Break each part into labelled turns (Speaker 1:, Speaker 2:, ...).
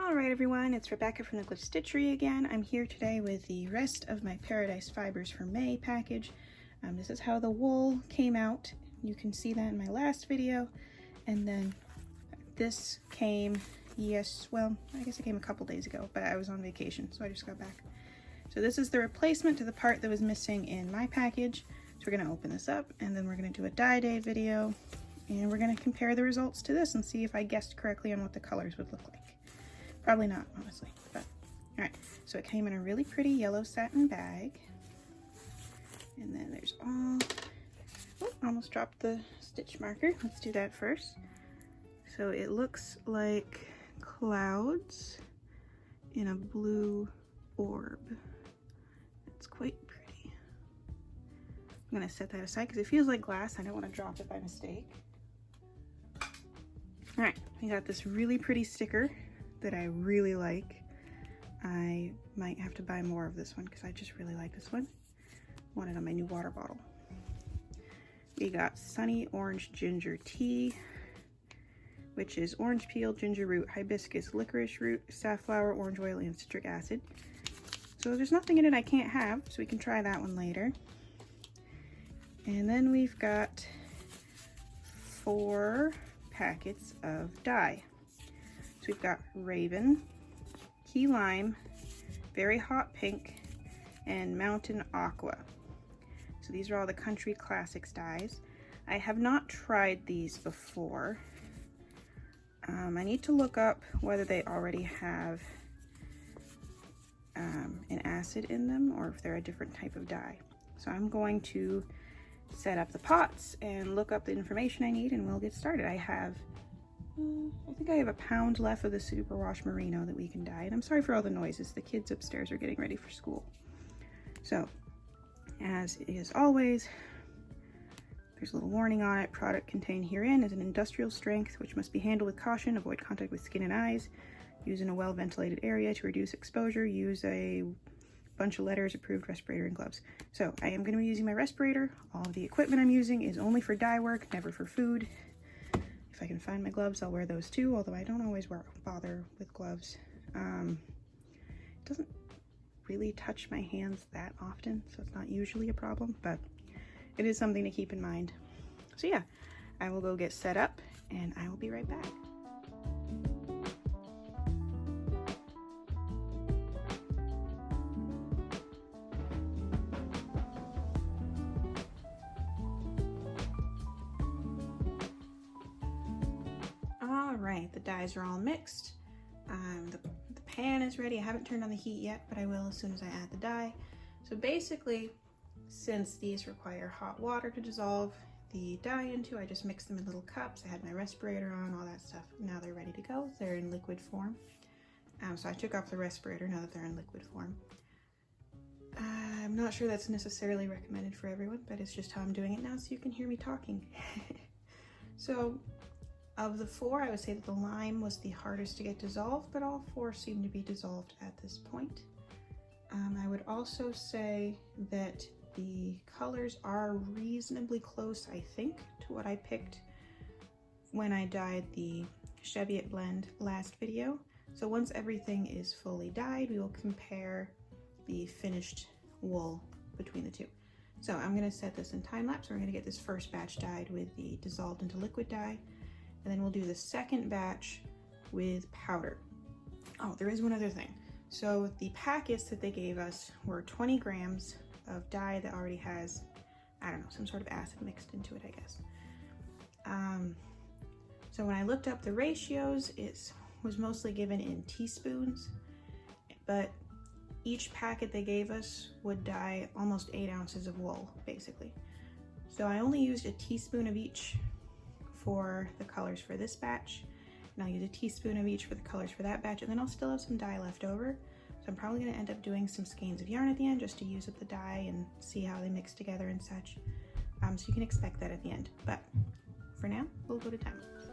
Speaker 1: Alright everyone, it's Rebecca from the Stitchery again. I'm here today with the rest of my Paradise Fibers for May package. This is how the wool came out. You can see that in my last video. And then this came, well, I guess it came a couple days ago, but I was on vacation, so I just got back. So this is the replacement to the part that was missing in my package. So we're going to open this up, and then we're going to do a dye day video, and we're going to compare the results to this and see if I guessed correctly on what the colors would look like. Probably not, honestly, but all right. So it came in a really pretty yellow satin bag. And then there's almost dropped the stitch marker. Let's do that first. So it looks like clouds in a blue orb. It's quite pretty. I'm gonna set that aside because it feels like glass. I don't want to drop it by mistake. All right, we got this really pretty sticker that I really like. I might have to buy more of this one because I just really like this one. Want it on my new water bottle. We got Sunny Orange Ginger Tea, which is orange peel, ginger root, hibiscus, licorice root, safflower, orange oil, and citric acid. So there's nothing in it I can't have, so we can try that one later. And then we've got 4 packets of dye. So we've got Raven, Key Lime, Very Hot Pink, and Mountain Aqua. So these are all the Country Classics dyes. I have not tried these before. I need to look up whether they already have an acid in them or if they're a different type of dye. So I'm going to set up the pots and look up the information I need, and we'll get started. I think I have a pound left of the Superwash Merino that we can dye, and I'm sorry for all the noises. The kids upstairs are getting ready for school. So, as is always, there's a little warning on it. Product contained herein is an industrial strength which must be handled with caution. Avoid contact with skin and eyes. Use in a well-ventilated area to reduce exposure. Use a bunch of letters, approved respirator and gloves. So I am going to be using my respirator. All of the equipment I'm using is only for dye work, never for food. If I can find my gloves, I'll wear those too, although I don't always bother with gloves. It doesn't really touch my hands that often, so it's not usually a problem, but it is something to keep in mind. So yeah, I will go get set up and I will be right back. Alright, the dyes are all mixed. The pan is ready. I haven't turned on the heat yet, but I will as soon as I add the dye. So basically, since these require hot water to dissolve the dye into, I just mixed them in little cups. I had my respirator on, all that stuff. Now they're ready to go. They're in liquid form. So I took off the respirator now that they're in liquid form. I'm not sure that's necessarily recommended for everyone, but it's just how I'm doing it now so you can hear me talking. So of the 4, I would say that the lime was the hardest to get dissolved, but all 4 seem to be dissolved at this point. I would also say that the colors are reasonably close, I think, to what I picked when I dyed the Cheviot blend last video. So once everything is fully dyed, we will compare the finished wool between the two. So I'm going to set this in time lapse. We're going to get this first batch dyed with the dissolved into liquid dye, and then we'll do the second batch with powder. Oh, there is one other thing. So the packets that they gave us were 20 grams of dye that already has, I don't know, some sort of acid mixed into it, I guess. So when I looked up the ratios, it was mostly given in teaspoons, but each packet they gave us would dye almost 8 ounces of wool, basically. So I only used a teaspoon of each for the colors for this batch, and I'll use a teaspoon of each for the colors for that batch, and then I'll still have some dye left over. So I'm probably going to end up doing some skeins of yarn at the end just to use up the dye and see how they mix together and such. So you can expect that at the end, but for now, we'll go to time lapse.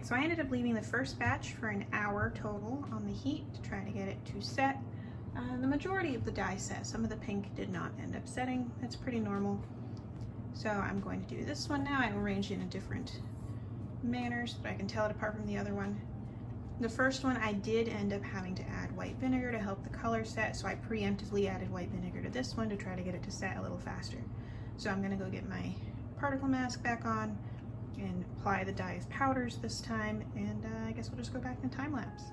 Speaker 1: right, so I ended up leaving the first batch for an hour total on the heat to try to get it to set. The majority of the dye set. Some of the pink did not end up setting. That's pretty normal. So I'm going to do this one now. I arranged it in a different manner so that I can tell it apart from the other one. The first one I did end up having to add white vinegar to help the color set, so I preemptively added white vinegar to this one to try to get it to set a little faster. So I'm gonna go get my particle mask back on and apply the dye as powders this time, and I guess we'll just go back in time lapse.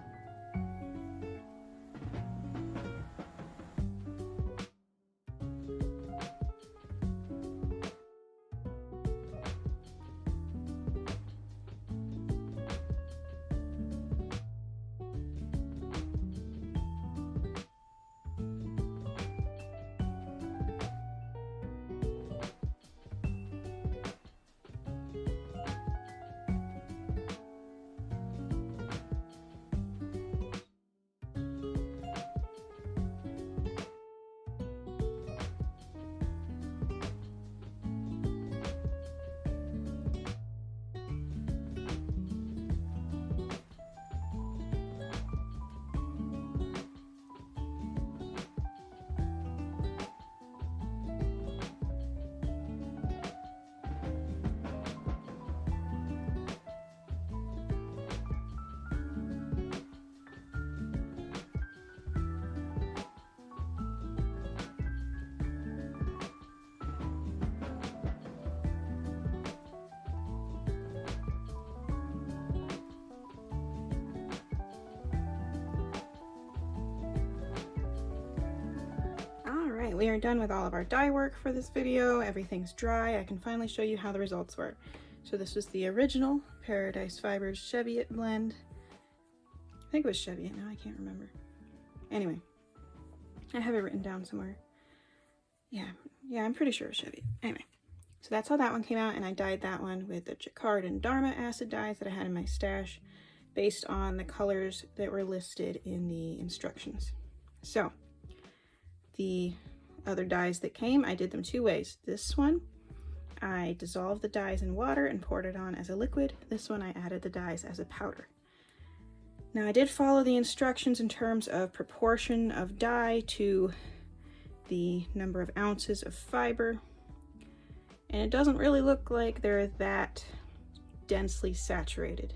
Speaker 1: Alright, we are done with all of our dye work for this video. Everything's dry. I can finally show you how the results were. So this was the original Paradise Fibers Cheviot blend. I think it was Cheviot, now I can't remember. Anyway, I have it written down somewhere. Yeah, I'm pretty sure it was Cheviot. Anyway, so that's how that one came out, and I dyed that one with the Jacquard and Dharma acid dyes that I had in my stash based on the colors that were listed in the instructions. So, the other dyes that came, I did them two ways. This one, I dissolved the dyes in water and poured it on as a liquid. This one, I added the dyes as a powder. Now, I did follow the instructions in terms of proportion of dye to the number of ounces of fiber, and it doesn't really look like they're that densely saturated,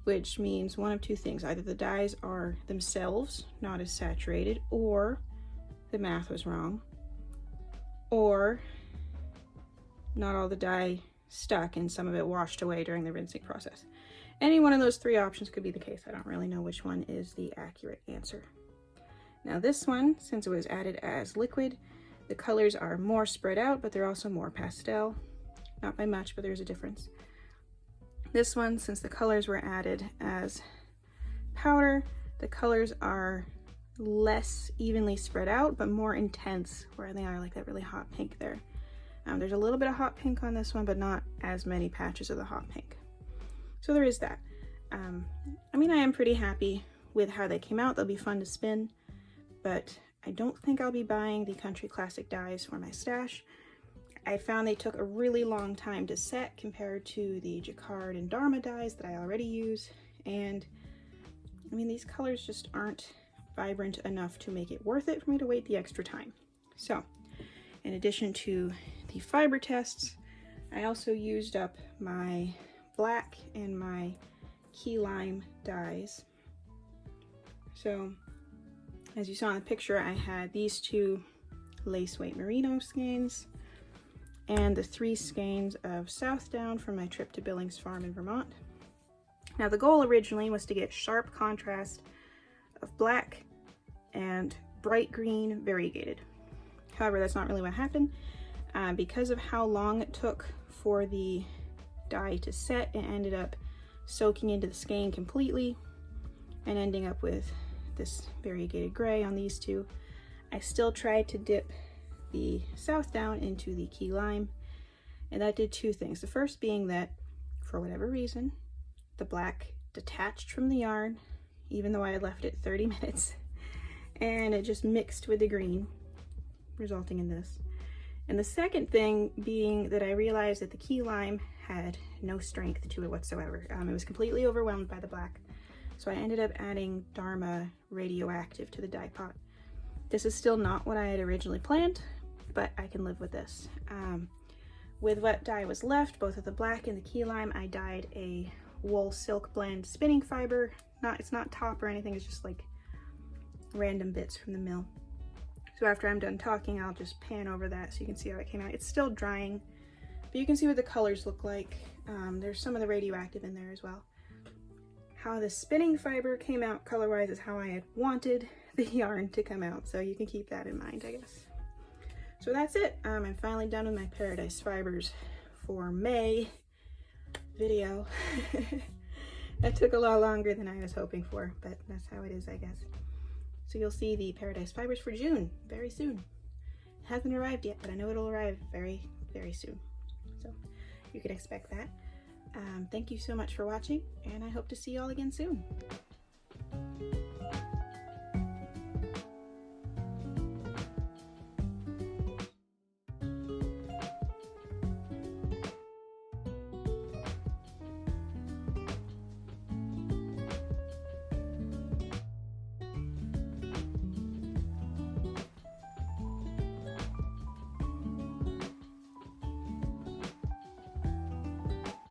Speaker 1: which means one of two things. Either the dyes are themselves not as saturated, or the math was wrong, or not all the dye stuck and some of it washed away during the rinsing process. Any one of those three options could be the case. I don't really know which one is the accurate answer. Now this one, since it was added as liquid, the colors are more spread out, but they're also more pastel. Not by much, but there's a difference. This one, since the colors were added as powder, the colors are less evenly spread out, but more intense where they are, like that really hot pink there. There's a little bit of hot pink on this one, but not as many patches of the hot pink. So there is that. I mean, I am pretty happy with how they came out. They'll be fun to spin, but I don't think I'll be buying the Country Classic dyes for my stash. I found they took a really long time to set compared to the Jacquard and Dharma dyes that I already use, and I mean, these colors just aren't vibrant enough to make it worth it for me to wait the extra time. So, in addition to the fiber tests, I also used up my black and my key lime dyes. So, as you saw in the picture, I had these two lace weight merino skeins and the 3 skeins of Southdown from my trip to Billings Farm in Vermont. Now, the goal originally was to get sharp contrast of black and bright green variegated. However, that's not really what happened. Because of how long it took for the dye to set, it ended up soaking into the skein completely and ending up with this variegated gray on these two. I still tried to dip the Southdown into the key lime, and that did two things. The first being that, for whatever reason, the black detached from the yarn, even though I had left it 30 minutes, and it just mixed with the green, resulting in this. And the second thing being that I realized that the key lime had no strength to it whatsoever. It was completely overwhelmed by the black. So I ended up adding Dharma Radioactive to the dye pot. This is still not what I had originally planned, but I can live with this. With what dye was left, both of the black and the key lime, I dyed a wool silk blend spinning fiber. It's not top or anything, it's just like random bits from the mill. So after I'm done talking, I'll just pan over that so you can see how it came out. It's still drying, but you can see what the colors look like. There's some of the radioactive in there as well. How the spinning fiber came out color-wise is how I had wanted the yarn to come out, so you can keep that in mind, I guess. So that's it. I'm finally done with my Paradise Fibers for May video. That took a lot longer than I was hoping for, but that's how it is, I guess. So you'll see the Paradise Fibers for June very soon. It hasn't arrived yet, but I know it'll arrive very, very soon. So you can expect that. Thank you so much for watching, and I hope to see you all again soon.